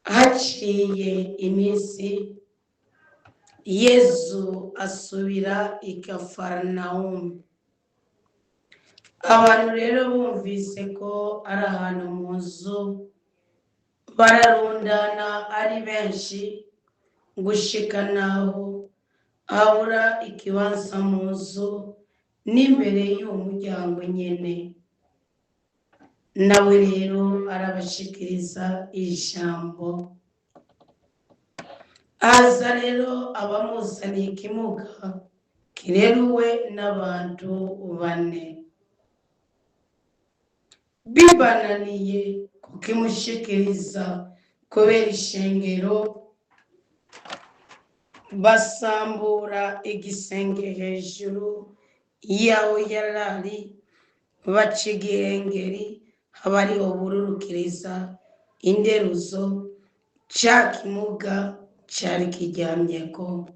haciye iminsi Yezu asubira i Kafarinawumu. Abantu rero bumvise ko ari ahantu mu nzu, bararundana ari benshi gushika naho habura ikibanza mu nzu n'imbere y'uwo muryango nyene. Nawe rero arabashikiriza ijambo. Haza rero abamuzaniye ikimuga kireruwe n'abantu 4. Bibananiye kukimushikiriza kubera ishengero, basambura igisenge hejuru yaho yarari, baca igihengeri haba ariho bururukiriza inderuzo ca kimuga cari kiryamyeko.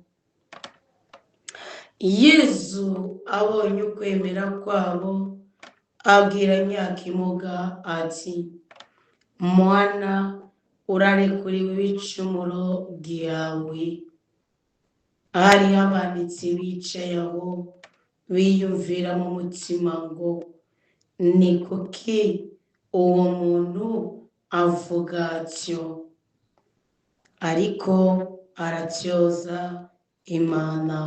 Yezu abonye ukwemera kwabo, abwira nyakimuga ati, mwana, urarekuriwe ibicumuro byawe. Hariho abanditsi bicaye aho biyumvira mu mutima ngo, ni kuki uwo muntu avuga atyo? Ariko aratyoza Imana.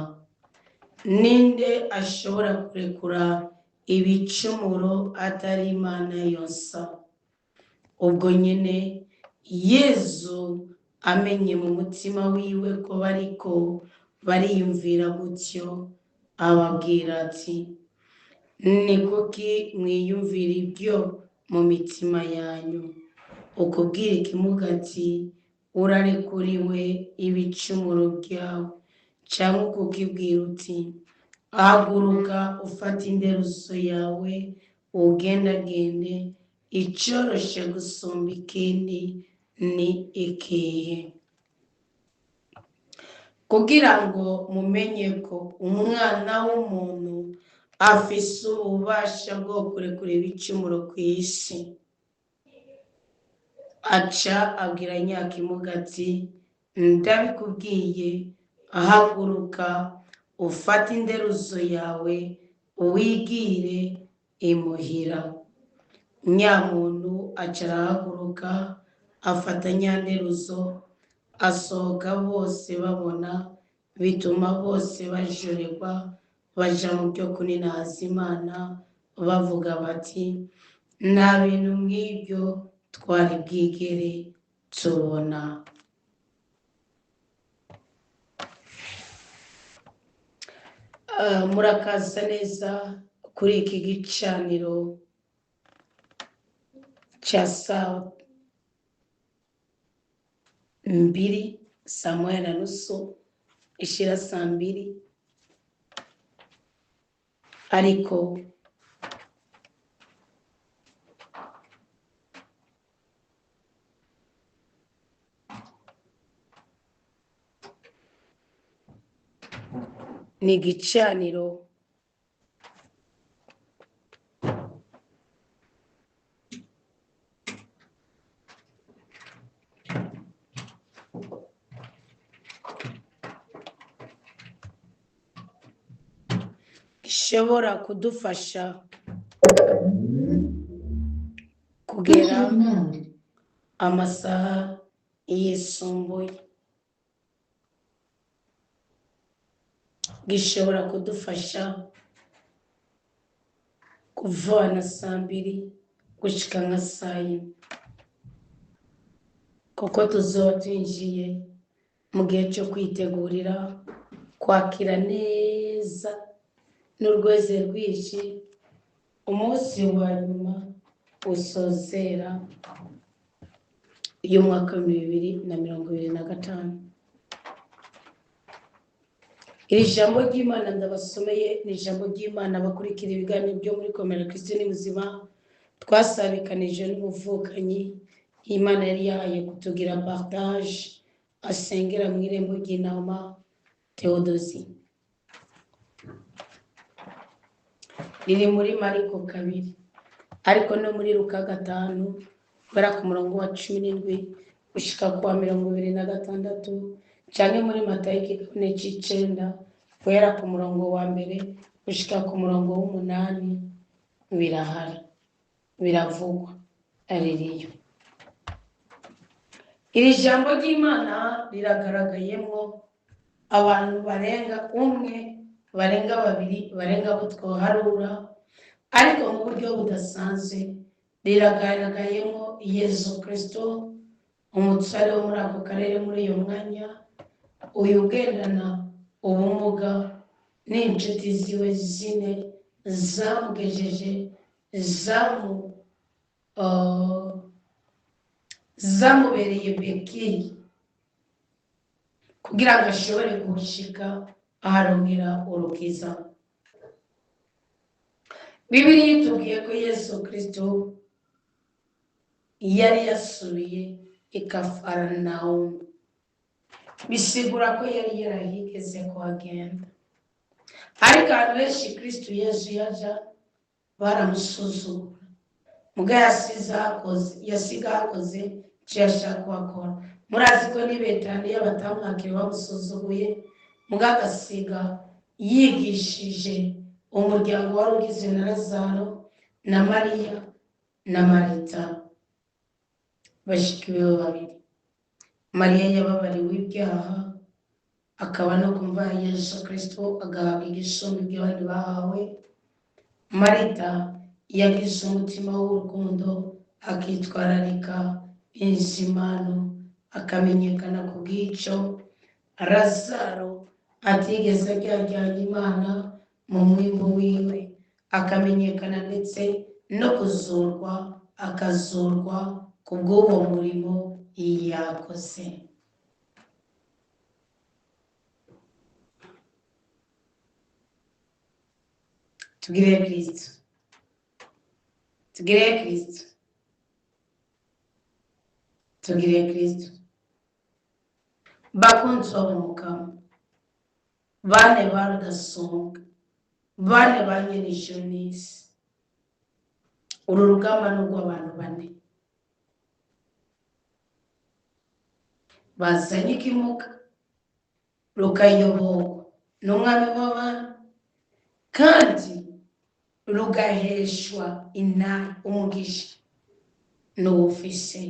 Ninde ashobora kurekura ibicumuro atari Imana yonsa? Ubwo nyene Yezu amenye mu mutima wiwe ko bariko bariyumvira gutyo, ababwira ati, ni kuki mwiyumvira ibyo mu mitima yanyu? Ukubwira ikimuga ati, urarekuriwe ibicumuro byawe, cyangwa ukukibwira uti, haguruka ufata inderuso yawe ugendagende, icoroshe gusumba ikindi ni ikihe? Kugira ngo mumenye ko umwana w'umuntu afise ububasha bwo kurekura ibicumuro ku isi. Aca abwira nyakimuga ati, ndabikubwiye, haguruka ufate inderuzo yawe wigire imuhira. Nyamuntu aca arahaguruka, afata nyanderuzo, asohoka bose babona, bituma bose bajorerwa, baja mu byo kuninaza Imana, bavuga bati, nta bintu nk'ibyo twari bwigere tubona. Murakaza neza kuri iki gicaniro cha saa 2 saa 1:30 ishira saa 2, ariko ni igicaniro gishobora kudufasha kugera amasaha yisumbuye, gishobora kudufasha kuvana saa 2 gushika nka saa 4, kuko tuzoba twinjiye mu gihe cyo kwitegurira kwakira neza n'urweze rwinshi umunsi wa nyuma usozera y'umwaka 2025. Iri jambo ry'Imana ndabasomeye ni ijambo ry'Imana bakurikira ibiganiro byo muri Komera Kristo ni Muzima twasabikanije n'ubuvukanyi Imana yari yahaye kutugira partage asengera mu irembo ry'intama Theodosie. Riri muri Mariko 2 ariko no muri Luka 5 bara ku murongo wa 17 gushika kwa 26, cyane muri Matayo 4:9 guhera ku murongo wa 1 gushika ku murongo w'8 birahari biravugwa aririyo. Iri jambo ry'Imana riragaragayemo abantu barenga 1, barenga 2, barenga abo twoharura, ariko mu buryo budasanzwe riragaragayemo Yesu Kristo umutsare wo muri ako karere muri iyo mwanya, uyu ugendana ubumuga n'inshuti ziwe 4 zamugejeje zamubereye bekiye kugira ngo ashobore gushika aharongera urukiza. Bibiliya itubwiye ko Yesu Kristo yari yasubiye i Kafarinawumu, bisigura ko yari yarahigeze kuhagenda, ariko ahantu henshi Kristo Yesu yaja baramusuzugura, muga yasiga hakoze icyo yashaka kuhakora. Murazi ko ni Betaniya batamwakira bamusuzuguye, muga agasiga yigishije umuryango wari ugizwe na Lazaro na Mariya na Marita bashiki biwe 2. Mariya yababariwe ibyaha akaba no kumva Yesu Kristo agahabwa igisumba ibyo bari bahawe. Marita yagize umutima w'urukundo akitwararika inzimano akamenyekana ku bw'icyo. Lazaro atigeze ajyajyana Imana mu mwimbo wiwe akamenyekana ndetse no kuzurwa akazurwa ku bw'uwo murimo yakoze. Tugire Kristo, tugire Kristo, tugire Kristo. Bakunzi b'Umukama, bane ba Rudasumbwa, bane ba Nyenishonisi, uru rugamba ni urw'abantu 4 bazanye ikimuga rukayoborwa n'umwami w'abantu kandi rugaheshwa intare umugisha n'ufise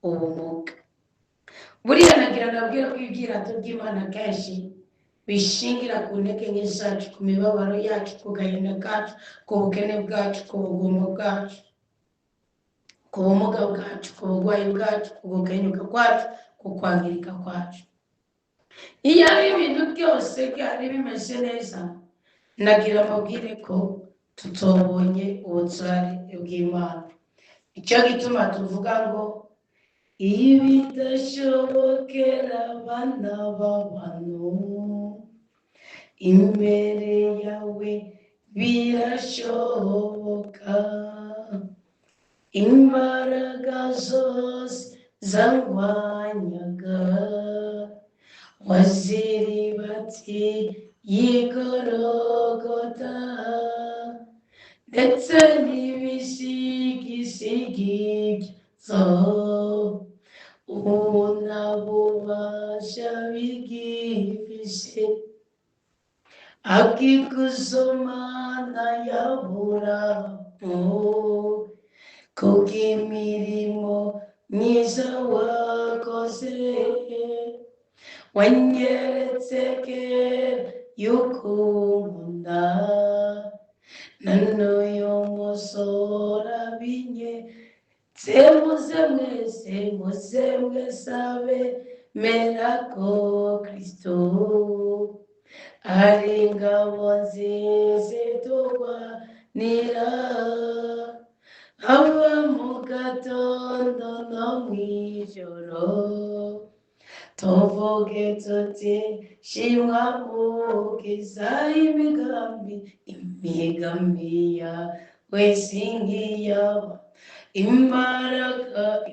ubumuga. Buriya nagira nabwira ko ibyirato by'Imana kenshi bishingira ku ntege nke zacu, ku mibabaro yacu, ku gahinda kacu, ku bukene bwacu, ku bugumu bwacu, ku bumuga bwacu, ku burwayi bwacu, ku gukenyuka kwacu, ku kwangirika kwacu. Iyo ari ibintu byose byari bimeze neza, nagira amabwire ko tutobonye ubutware bw'Imana. icyo gituma tuvuga ngo ibidashobokera abana b'abantu imbere yawe birashoboka. Imbaraga zose zangwanyaga waziribati y'igorogota, ndetse n'ibisigisigi byazo ubu nta bubasha bigifise. Akigusomana yaburamu kubw'imirimo myiza wakoze, wanyeretse kera yuko unkunda, na n'uyu musore abinyeretse. muze mwese abemera ko Kristo ari ingabo nziza iturwanira, haba mu gatondo no mw'ijoro. Tuvuge tuti shimwa mukiza, imigambi yawe singiyaba.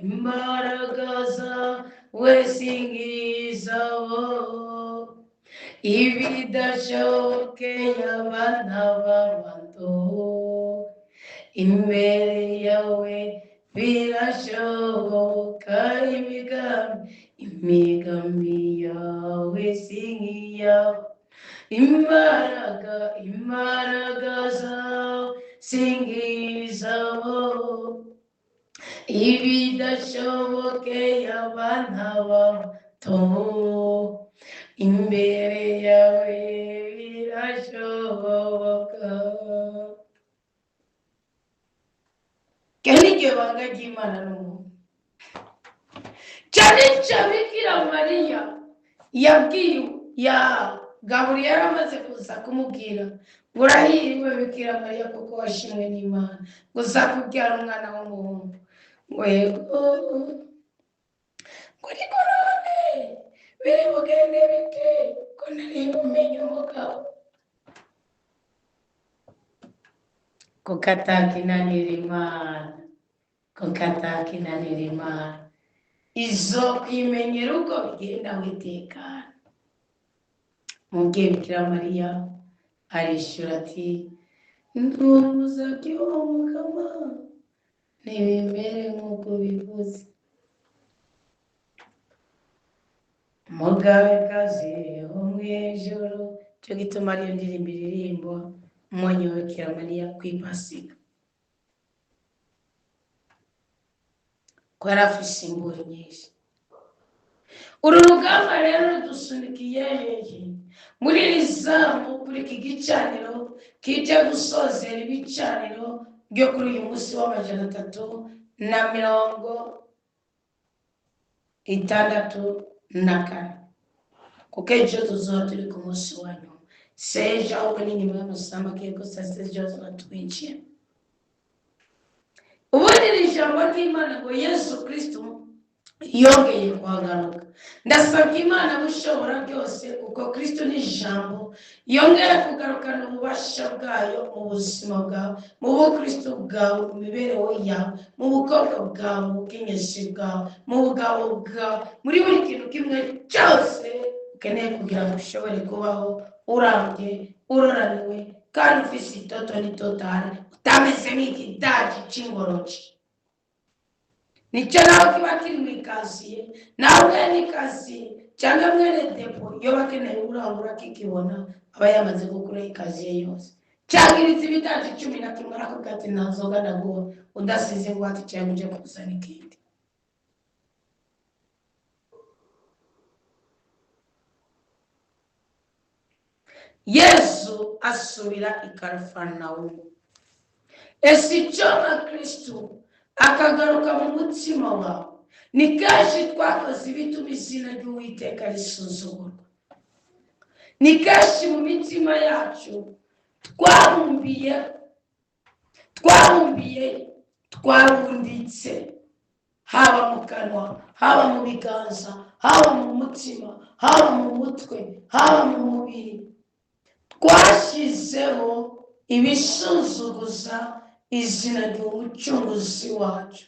Imbaraga zawe singizaho, ibidashobokeye abana b'abantu imbere yawe birashoboka. Imigambi yawe singiyaba. Imbaraga zawe singizaho, ibidashobokeye abana bato imbere yawe birashoboka. Iryo banga ry'Imana n'umuntu, cyane cyane Bikira Mariya Gaburiyeli amaze kuza kumubwira ngo urahiriwe Bikira Mariya kuko washimwe n'Imana, gusa kubyara umwana w'umuhungu. ngo yego ngo ariko none biri bugende bite ko nari bumenye umugabo? Kuko atakinanira Imana, izo kwimenyera uko bigenda witekana. Umubyeyi Bikira Mariya arishura ati ntumusabye uwo mugabo ntibimere nk'uko bivuze. Umugabekazi wo mu ijuru, cyo gituma ariyo ndirimbo iririmbwa umunyu wa Bikira Mariya ku Pasika, ko yari afise imburi nyinshi. Uru rugamba rero rudusunikiye muri iri zamu, kuri iki gicaniro kije gusozera ibicaniro byo kuri uyu munsi wa 364, kuko ejo tuzoba turi ku munsi wa nyuma. Seja ahubwo ni nyuma y'amasaha make gusa tuzoba twinjiye. Ubundi iri jambo ry'Imana ngo Yesu Kristo yongeye kuhagaruka. Ndasabye Imana bushobora byose, kuko Kristo ni ijambo, yongeye kugarukana ububasha bwayo mu buzima bwawe, mu bukristo bwawe, mu mibereho yawe, mu bukobwa bwawe, mu bw'inyesi bwawe, mu bugabo bwawe, muri buri kintu kimwe cyose ukeneye kugira ngo ushobore kubaho urambye, uroraniwe, kandi ufise itoto n'itotale, utameze nk'ikidaji c'ingoroji. Nicyo nawe kiba kiri mu ikaziye, nawe mwene ikaziye cyangwa mwene depo iyo bakeneye urangura kikibona aba yamaze gukura ikaziye yose. Cyangwa ibizi bidaji 11 arakubwira ati nta nzoga ndaguha udasize ingwate cyangwa uje kuzana ikindi. Yesu asubira i Kafarnawumu. Ese icyo na Kristo akagaruka mu mutima wawe, ni kenshi twakoze ibituma izina ry'Uwiteka risuzugurwa. Ni kenshi mu mitima yacu twahumbiye twarunditse, haba mu kanwa, haba mu biganza, haba mu mutima, haba mu mutwe, haba mu mubiri. Twashyizeho ibisuzuguza izina ry'umucunguzi wacu.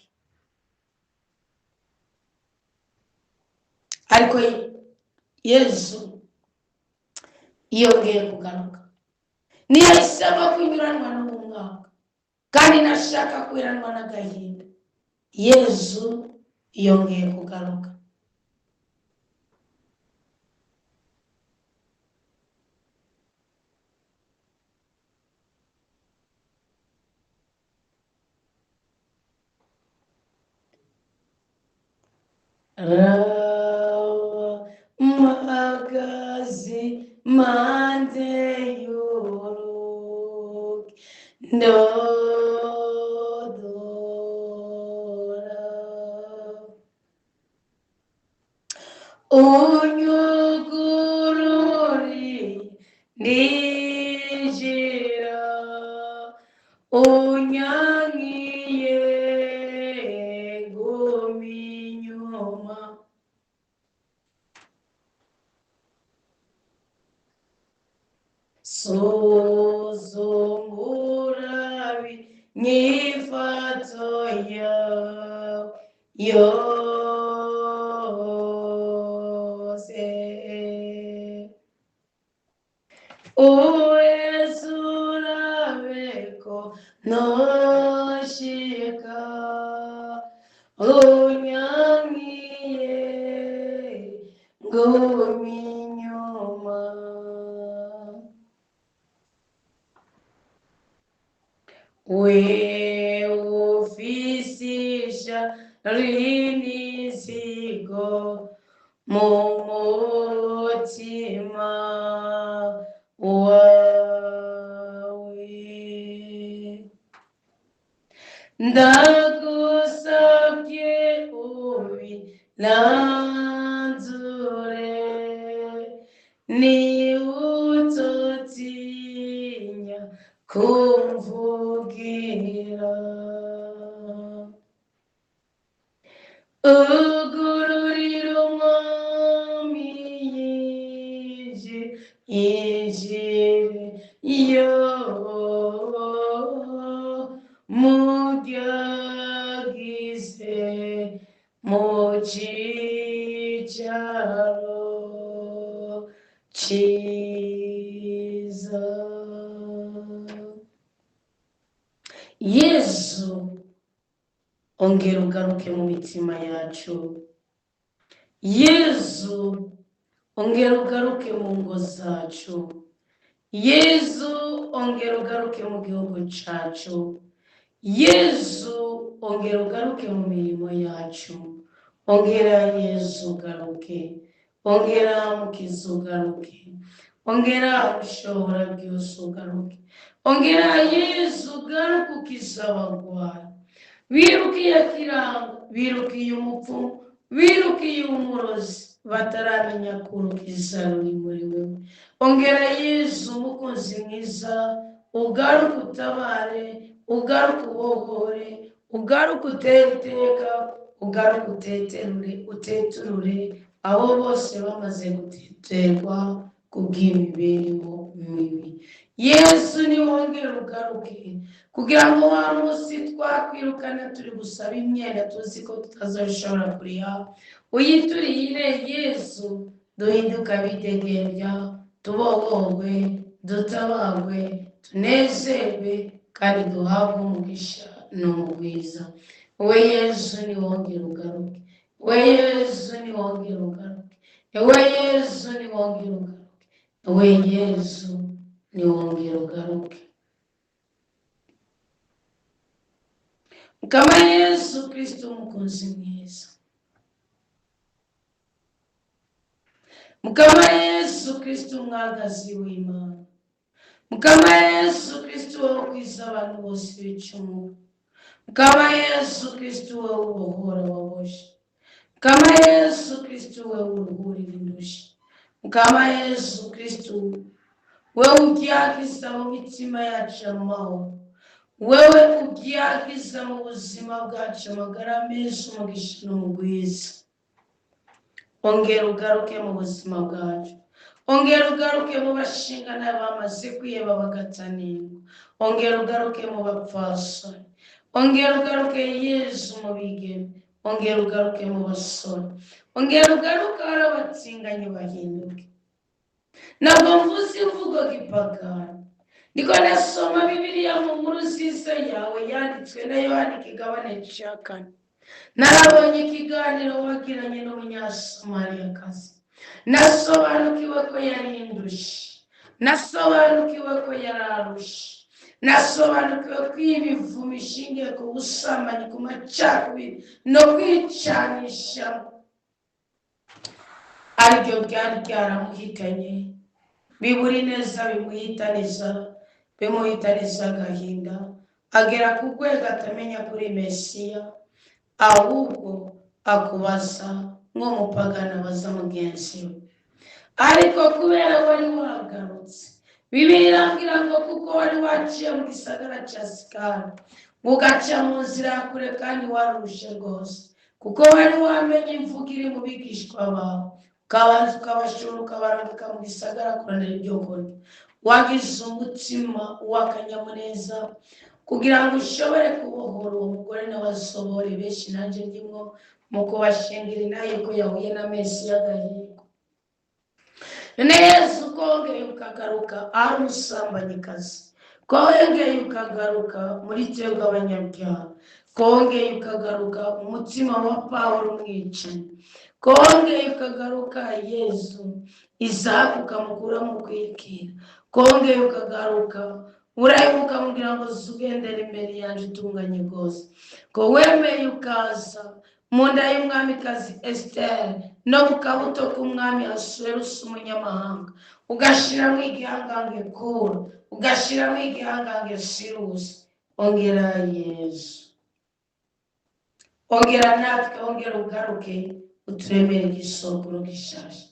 Ariko Yesu yongeye kugaruka, ntiyahisemo kunyuranwa n'umwaka, kandi ntashaka kwiranwa n'agahinda. Yesu yongeye kugaruka. Magazi mande y'urugi ndodora, unyugururi ninjira, unyankiye guminyuma. Suzumurabi nyifato yose, uwesurabeko noshika, unyankiye guminyuma. We ufisisha rinisigo mu mutima wawe, ndagusabye ubiranzure, niwutotinya kumvugira. Ugururira umwami yinjire yo mubyagize mu cicaro ciza. Yesu ongera ugaruke mu mitima yacu. Yesu ongera ugaruke mu ngo zacu. Yesu ongera ugaruke mu gihugu cyacu. Yesu ongera ugaruke mu mirimo yacu. Ongera Yesu ugaruke, ongera mukiza ugaruke, ongera ushobora byose ugaruke, ongera Yesu ugaruke ukiza abarwayi. Birukiye kiranga, birukiye umupfumu, birukiye umurozi, bataramenya ko urukiza ruri muri wewe. Ongera Yesu umukozi mwiza, ugaruke utabare, ugaruke ubohore, ugaruke utere iteka, ugaruke uteturure abo bose bamaze guteterwa kubw'imibereho mibi. Yesu niwongere ugaruke, kugira ngo wa munsi twakwirukana turi gusaba imyenda tuzi ko tutazashobora kuriha, uyiturire Yesu, duhinduka bidegembya, tubohorwe, dutabagwe, tunezerwe, kandi duhabwe umugisha n'ubwiza. We Yesu niwongere ugaruke, we Yesu niwongere ugaruke, we Yesu niwongere ugaruke, we Yesu niwongere ugaruke. Mukama Yesu Kristo umukunzi mwiza, Mukama Yesu Kristo umwagazi w'Imana, Mukama Yesu Kristo wowe ukwiza abantu bose b'icumuro, Mukama Yesu Kristo wowe ubohora ababoshe, Mukama Yesu Kristo wowe uruhurira indushyi, Mukama Yesu Kristo wowe ubyagiza mu mitima yacu amahoro, wewe ubyagiza mu buzima bwacu amagara meza, umugisha n'umugwiza. Ongera ugaruke mu buzima bwacu, ongera ugaruke mu bashingana bamaze kwiheba bagatanirwa, ongera ugaruke mu bapfasoni, ongera ugaruke Yesu mu bigeme, ongera ugaruke mu basore, ongera ugaruke ari abatinganyi bahinduke. Ntabwo mvuze imvugo gipagani, ndiko ndasoma Bibiliya mu nkuru nziza yawe yanditswe na Yohana ikigabane cya 4. Narabonye ikiganiro wagiranye n'umunyasamariyakazi, nasobanukiwe ko yari indushyi, nasobanukiwe ko yari arushye, nasobanukiwe ko imivumo ishingiye ku busambanyi, ku macakubiri no kwicanisha aribyo byari byaramuhitanye. Biburi neza bimuhitaniza agahinda, agera ku rwego atamenya kuri Mesiya, ahubwo akubaza nk'umupagani abaza mugenzi we. Ariko kubera wari wagarutse, Bibiliya irambwira ngo kuko wari waciye mu gisagara cya Sikari, ugaca mu nzira ya kure kandi warushe rwose, kuko wari wamenye imvugo iri mu bigishwa bawe, ukabanza ukabashura ukabarambika mu gisagara kuranira ibyo kurya. Wagize umutima w'akanyamuneza kugira ngo ushobore kubohora uwo mugore n'abasobore benshi, nanjye ndimo mu kubashingira inaye ko yahuye na Mesiya agahigo. None Yesu kongeye ukagaruka ari umusambanyikazi, kongeye ukagaruka muri twebwe abanyabyaha, kongeye ukagaruka umutima wa Pawulo umwicanyi, kongeye ukagaruka Yesu Isaka ukamukura mu kwikira, kongeye ukagaruka urayibuka kugira ngo ugendere imbere yanjye utunganye rwose, ko wemeye ukaza mu nda y'umwamikazi Esiteri no mu kabuto k'umwami Ahasuwerusi umunyamahanga, ugashiramo igihangange Kuro, ugashiramo igihangange Sirusi. Ongera Yesu, ongera natwe, ongera ugaruke uturemere igisokoro gishaje,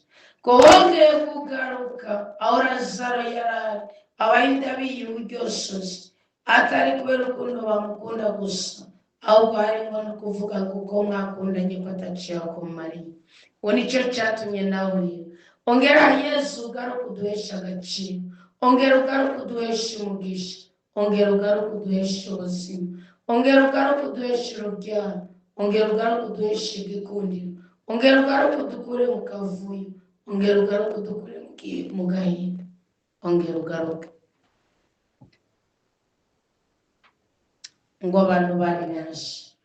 ko wongeye kugaruka aho Lazaro yarari, abahinda biye uburyosozi, atari kubera ukuntu bamukunda gusa, ahubwo harimo no kuvuga kuko mwakundanye ko ataciye akumariye. Uwo nicyo cyatumye nawe uriyo. Ongera Yesu ugaruke uduhesha agaciro, ongera ugaruke uduhesha umugisha, ongera ugaruke uduhesha ubuzima, ongera ugaruke uduhesha urubyaro, ongera ugaruke uduhesha igikundiro, ongera ugaruke udukure mu kavuyo, ongera ugaruke udukure mu gahinda, ongera ugaruke. Ngo abantu bari benshi,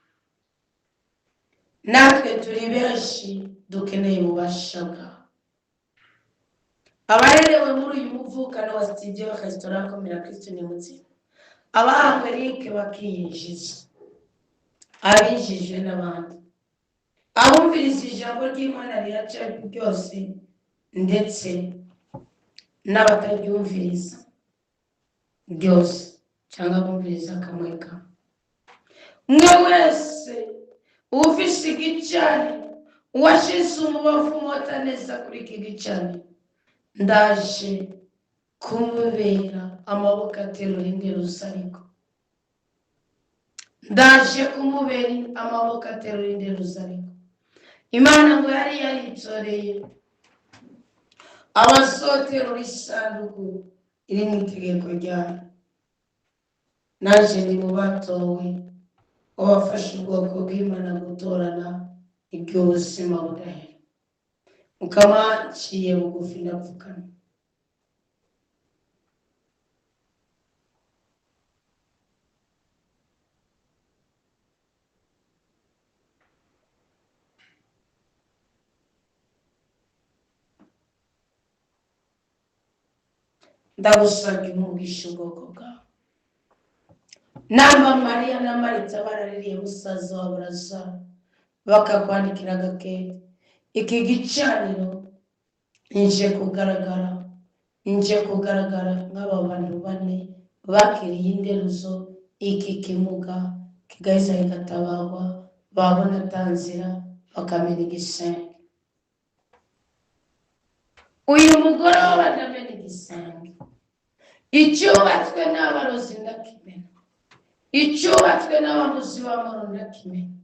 natwe turi benshi, dukeneye ububasha bwawe. Abaherewe muri uyu muvukano wa studio restaurant Komera Kristo ni muzima, abahangwe Eric bakiyinjiza, abinjijwe n'abandi, abumviriza ijambo ry'Imana riraca byose, ndetse n'abataryumviriza byose, cyangwa bumviriza kamwe kamwe. Umwe wese ufise igicani, uwashize umubavu umota neza kuri iki gicani, ndaje kumubera amaboko aterura inderuza, ariko ndaje kumubera amaboko aterura inderuza, ariko Imana ngo yari yaritoreye abasoterura isanduku iri mu itegeko ryayo. Naje ni mu batowe, wabafashe ubwoko bw'Imana gutorana iby'ubuzima budahera. Mukama nciye bugufi ndapfukama. Ndagusabye umugisha ubwoko bwawe. Namba Mariya na Marita baraririye musaza wa Lazaro, bakakwandikira agakete. Iki gicaniro nje kugaragara nk'aba bantu bane bakiriye inderuzo, iki kimuga kigaheza kigatabarwa, babona tanzira bakamena igisenge. Uyu mugore w'abadamena igisenge, icyubatswe n'abarozi ndakimena, icyubatswe n'abamuzi b'amahoro ndakimenya,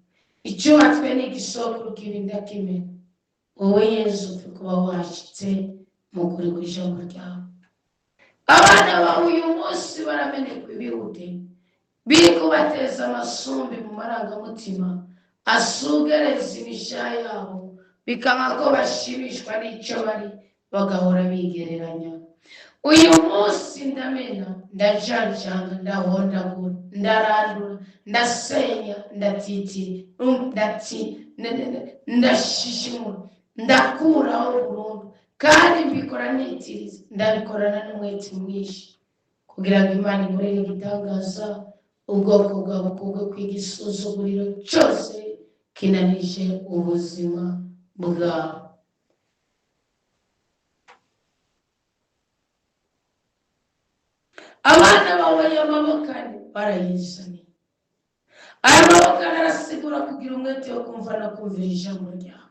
icyubatswe n'igisokuru kibi ndakimenya. Wowe Yesu upfa kuba washyitse mu kuri kw'ijambo ryawe. Abana bawe uyu munsi barameneka ibihute, biri kubateza amasumbi mu marangamutima asugereza imishaha yabo, bikanga ko bashimishwa n'icyo bari, bagahora bigereranya. Uyu munsi ndamena, ndajanjanga, ndahondagura, ndarandura, ndasenya, ndashishimura, ndakuraho burundu, kandi mbikora nitiriza, ndabikorana n'umwete mwinshi, kugira ngo Imana inkorere igitangaza, ubwoko bwawe kubwo kw'igisuzuguriro cyose kinanije ubuzima bwawe. Abana bawe y'amaboko barayizaniye. Aya maboko arasigura kugira umwete wo kumva no kumvira ijambo ryawe.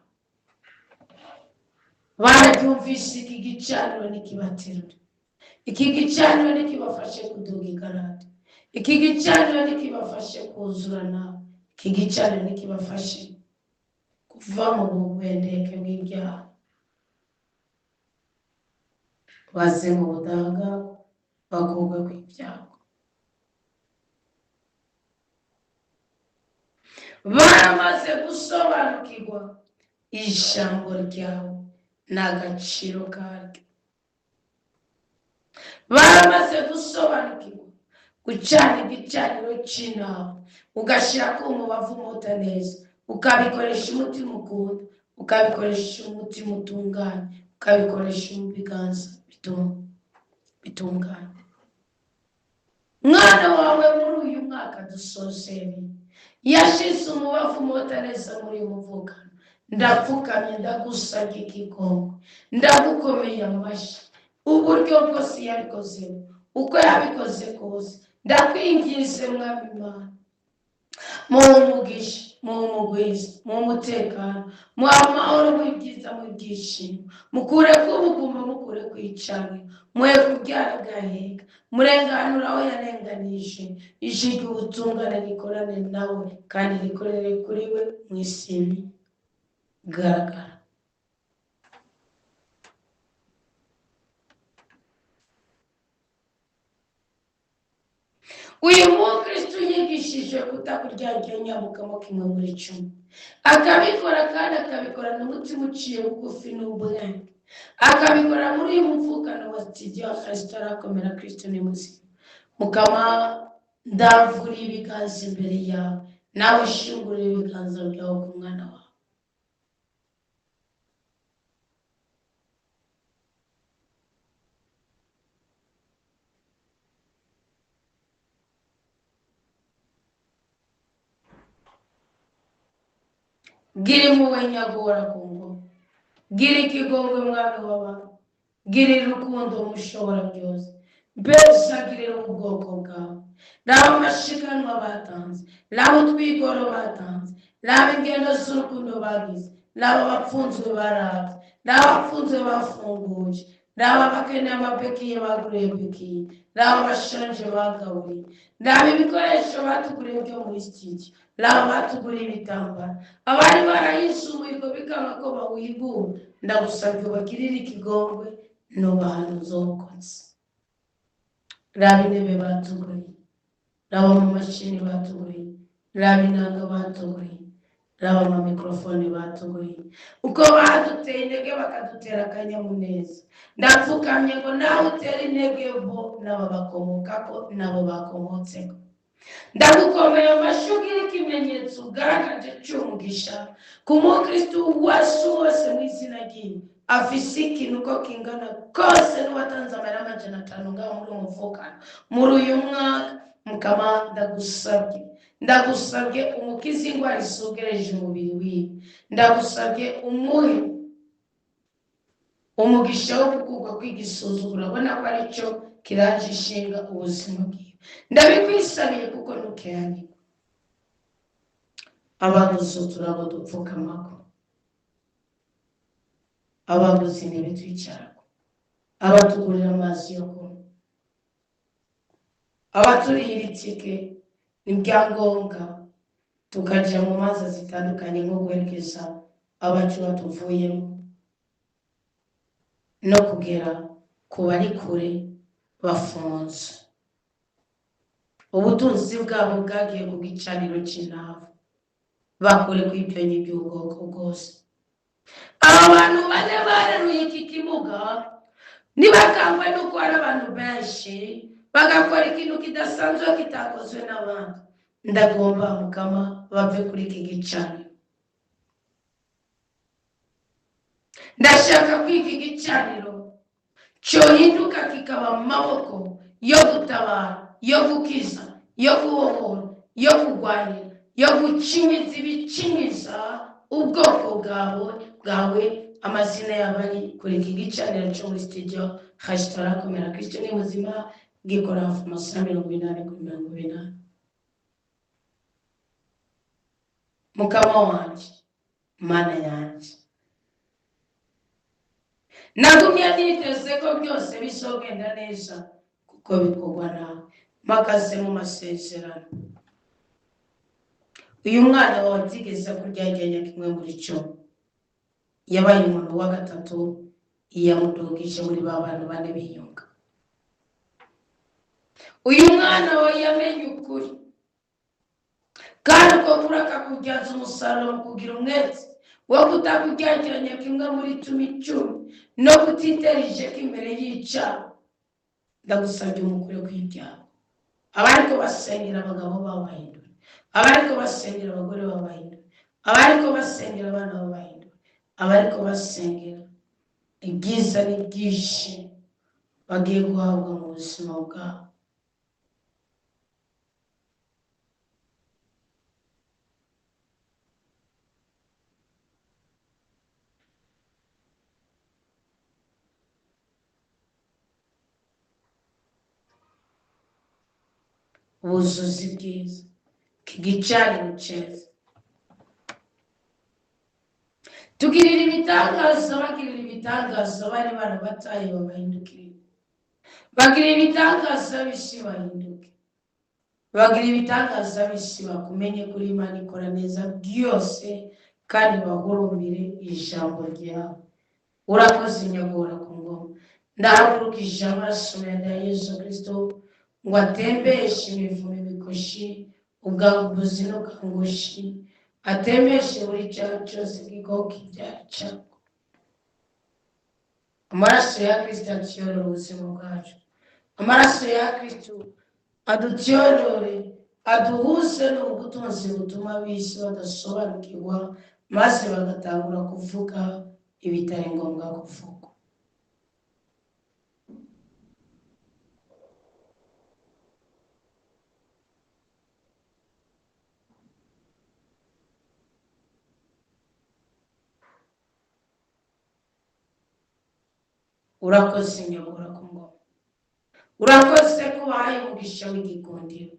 Barabyumvise iki gicaniro n'ikibaterura, iki gicaniro nikibafashe kuduga igarade, iki gicaniro nikibafashe kuzurana, iki gicaniro nikibafashe kuva mu bubendeke bw'ibyaha, baze mu budaga, bagubwe kw'ibyago. Baramaze gusobanukirwa ijambo ryawe n'agaciro karyo. Baramaze gusobanukirwa gucana igicaniro cy'intama, ugashyira ku mubavu umota neza, ukabikoresha umutima ukunda, ukabikoresha umutima utunganye, ukabikoresha ibiganza bitunganye. Mwana wawe muri uyu mwaka dusozere yashize umubavu umota neza muri uyu muvukano. Ndapfukamye ndagusabye ikigongo, ndagukomeye amashyi, uburyo bwose yabikozemo, uko yabikoze kose, ndakwinginze Mwami Imana, mu umugisha, mu umugwiza, mu umutekano, mu amahoro, mu ibyiza, mu ibyishimo, mukure kubuguma, mukure kwicanira, muhe kubyara gaheka, murenganura aho yarenganije, ijigi ubutungane rikorane nawe, kandi rikorere kuri we mu isimi garagara. Uyu mukristo yigishije kutakuryarya mukamo kimwe muri cumi, akabikora kandi akabikorana umutima uciye bugufi n'ubwenge, akabikora muri uyu muvukano wa studio Kristo arakomera, Kristo ni muzima. Mukama ndavura ibiganza imbere yawe, nawe ushingure ibiganza byawe ku mwana wawe. Gira impuhwe nyagora ku ngoma, gira ikigongwe Mwami w'abantu, gira urukundo mushobora byose, mbese agirira ubwoko bwawe. Raba amashikanwa batanze, raba utwigoro batanze, raba ingendo z'urukundo bagize, raba abapfunzwe barabye, raba abapfunzwe bafunguje, raba abakeneye amapekiye baguriye pekiye, raba abashonje bagaburiye, raba ibikoresho batuguriye byo muri studio, raba batuguriye ibitambaro, abari barayize umuriro bikanga ko bawigura, ndagusabye ubagirire ikigongwe n'ubuhanuzi ubukoze. Raba intebe batuguriye, raba amamashini batuguriye, raba inanga batuguriye, raba amamikorofone batuguriye, uko baduteye intege bakadutera akanyamuneza. Ndapfukamye ngo nawe utere intege bo n'abo bakomokako n'abo bakomotseko. Ndagukomeye amashyi ugira ikimenyetso ugaragaje cy'umugisha ku mukristo wose mu izina ryiwe, afise ikintu uko kingana kose n'uwatanze amayeri 500 ngaho muri umuvukano muri uyu mwaka. Mukama ndagusabye umukiza indwara isugereje umubiri wiwe, ndagusabye umuhe umugisha wo gukugwa kw'igisuzugura, abona ko ari cyo kiraje ishinga ubuzima bwiwe. Ndabikwisabiye kuko ntukeranirwa. Abagusutura ngo dupfukamako, abaguze intebe twicarako, abatugurira amazi yo kunywa, abaturira itike, ni byangombwa tukajya mu manza zitandukanye nko guherekeza abacu batuvuyemo no kugera ku bari kure bafunze. Ubutunzi bwabo bwagiye ku gicaniro cy'intama, bakore ku ibyo by'ubwoko bwose. Aba bantu bane bareruye iki kimuga ntibakangwe nuko hari abantu benshi bagakora ikintu kidasanzwe kitakozwe n'abandi. Ndagomba mukama bave kuri iki gicaniro. Ndashaka ko iki gicaniro cyohinduka kikaba mu maboko yo gutabara, yo gukiza, yo kubohora, yo kurwanira, yo gucinyiza ibicinyiza ubwoko bwawe. Amazina y'abari kuri iki gicaniro cyo muri studio hashtara komera Kristo ni muzima gikora mu masaha 80 kuri 80. Mukama wanjye, mana yanjye, nagumye niteze ko byose bizogenda neza kuko bikorwa nawe. Mpagaze mu masezerano. Uyu mwana wawe atigeze kuryagenya kimwe muri cyo, yabaye umuntu wa gatatu yamudugije muri ba bantu bane biyunga. Uyu mwana wawe yamenye ukuri, kandi uko kuri akakubyaza umusaruro mu kugira umwete wo kutakuryagiranya kimwe muri 10 no kutiterije ko imbere y'icyaha. Ndagusabye umukure kw'ibyaha. Abariko basengera abagabo babahindura, abariko basengera abagore babahindura, abariko basengera abana babahindura, abariko basengera ibyiza n'ibyinshi bagiye guhabwa mu buzima bwabo. Ubuzuzi bwiza kigicaniro ceza. Tugirira ibitangaza, bagirira ibitangaza bari barabataye babahindukire. Bagirira ibitangaza bisi bahinduke. Bagirira ibitangaza bisi bakumenye kuri Imana ikora neza byose kandi bahurumbire ijambo ryawe. Urakoze nyagora ku ngoma. Ndahagurukije amaraso ya Yesu Kristo ngo atembeshe imivumo imikoshi ubwambuzi no kangushi, atembeshe buri cyaha cyose gikoka ibyaha cyawe. Amaraso ya Kristo atuyobora ubuzima bwacu. Amaraso ya Kristo adutyorore, aduhuze n'ubutunzi butuma ab'isi badasobanukirwa maze bagatangura kuvuga ibitari ngombwa kuvuga. Urakoze nyagora ku ngoma. Urakoze ko wahaye umugisha w'igikundiro.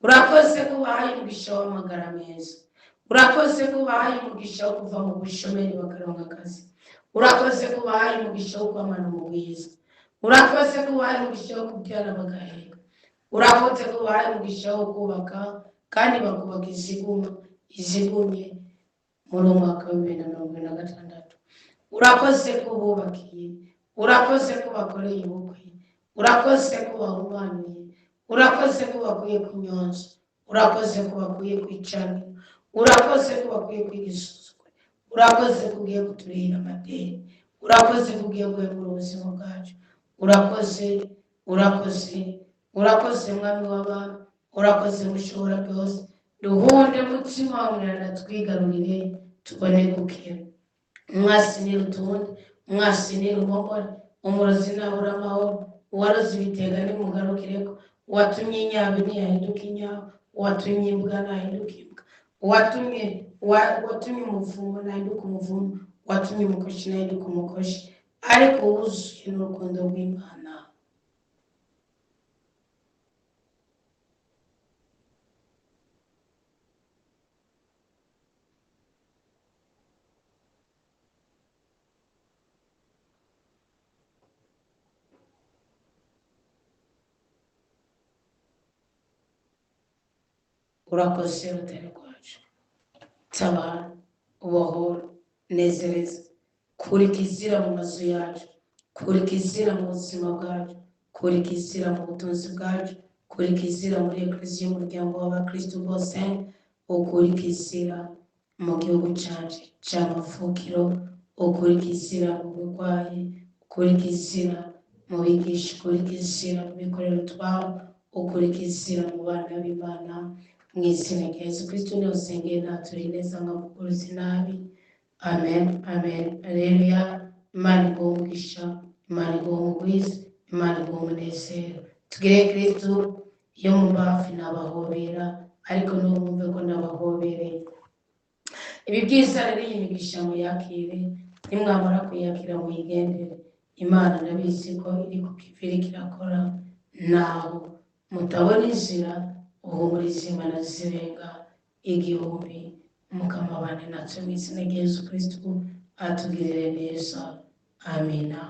Urakoze ko wahaye umugisha w'amagara meza. Urakoze ko wahaye umugisha wo kuva mu bushomeri bakaronka akazi. Urakoze ko wahaye umugisha wo kwamana mu bwiza. Urakoze ko wahaye umugisha wo kubyara bagaheka. Urakoze ko wahaye umugisha wo kubaka kandi bakubaka izigumye muri umwaka wa 2026. Urakoze ko bubakiye. Urakoze ko bakoreye ubukwe. Urakoze ko bahumanuye. Urakoze ko bakuye kunyonza. Urakoze ko bakuye kwicana. Urakoze ko bakuye kwigisuzugura. Urakoze ko ugiye kuturihira amadeni. Urakoze ko ugiye guhembura ubuzima bwacu. Urakoze mwami w'abana. Urakoze mushobora byose. Duhunde mutima wawe natwigarurire tubone gukira. Mwasinira utundi, mwasinira umugore, umurozi nabura amahoro, uwaroze ibitega nimugarukireko, uwatumye inyabe ntiyahinduka inyabo, uwatumye imbwa ntahinduka imbwa, uwatumye umuvumo ntahinduka umuvumo, uwatumye umukoshi ntahinduka umukoshi, ariko wuzuye n'urukundo rw'Imana. urakoze rutare rwacu, tabara, ubohora, nezereza, kura ikizira mu mazu yacu, kura ikizira mu buzima bwacu, kura ikizira mu butunzi bwacu, kura ikizira muri ekleziya y'umuryango w'abakristo bose, ukura ikizira mu gihugu cyacu cy'amavukiro, ukura ikizira mu burwayi, ukura ikizira mu bigisha, ukura ikizira mu bikorero twabo, ukura ikizira mu bana b'Imana, mu izina rya Yesu Kristo niho usengeye naturi neza nkamukuruzi nabi. Amen, amen, haleluya. Imana iguhe umugisha, Imana iguhe umugwiza, Imana iguhe umunezero. Tugire Kristo iyo mumba hafi nabahobera, ariko numve ko nabahobereye. Ibi byiza rero iyi migisha muyakire, nimwamara kuyakira muyigendere. Imana ndabizi ko iri ku kiviri kirakora, naho mutabona inzira uhumuriza Imana zirenga igihumbi. Mukamabane natwe mu izina rya Yesu Kristo atugirire neza. Amina.